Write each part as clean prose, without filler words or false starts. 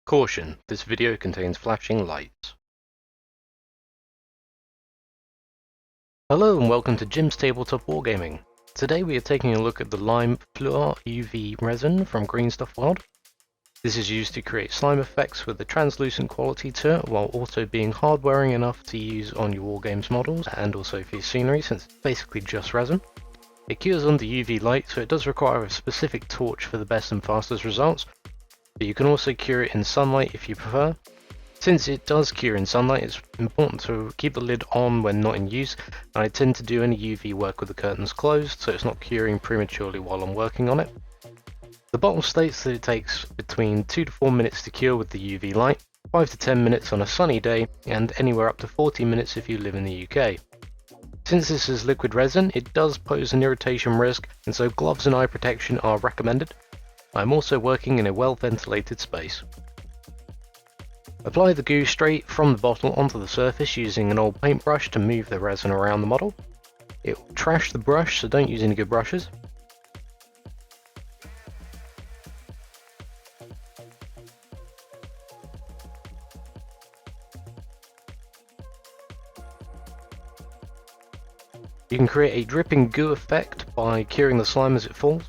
Caution, this video contains flashing lights. Hello and welcome to Jim's Tabletop Wargaming. Today we are taking a look at the Lime Fluor UV resin from Green Stuff World. This is used to create slime effects with a translucent quality to it, while also being hard wearing enough to use on your Wargames models and also for your scenery, since it's basically just resin. It cures under UV light, so it does require a specific torch for the best and fastest results, but you can also cure it in sunlight if you prefer. Since it does cure in sunlight, it's important to keep the lid on when not in use, and I tend to do any UV work with the curtains closed, so it's not curing prematurely while I'm working on it. The bottle states that it takes between 2 to 4 minutes to cure with the UV light, 5 to 10 minutes on a sunny day, and anywhere up to 40 minutes if you live in the UK. Since this is liquid resin, it does pose an irritation risk, and so gloves and eye protection are recommended. I'm also working in a well-ventilated space. Apply the goo straight from the bottle onto the surface using an old paintbrush to move the resin around the model. It will trash the brush, so don't use any good brushes. You can create a dripping goo effect by curing the slime as it falls.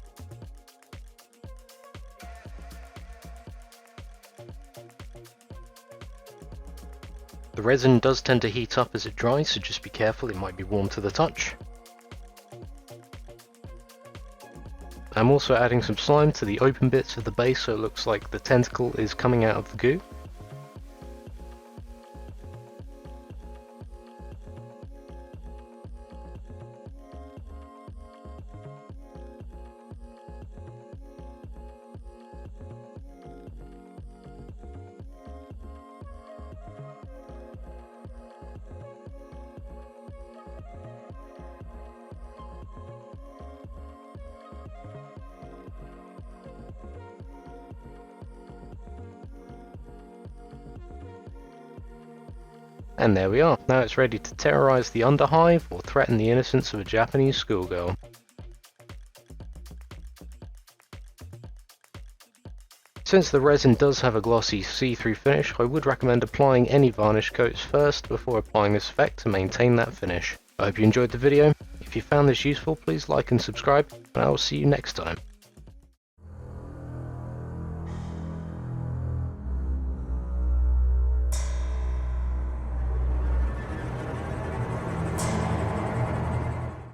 The resin does tend to heat up as it dries, so just be careful, it might be warm to the touch. I'm also adding some slime to the open bits of the base so it looks like the tentacle is coming out of the goo. And there we are, now it's ready to terrorize the underhive or threaten the innocence of a Japanese schoolgirl. Since the resin does have a glossy see-through finish, I would recommend applying any varnish coats first before applying this effect to maintain that finish. I hope you enjoyed the video. If you found this useful, please like and subscribe, and I will see you next time.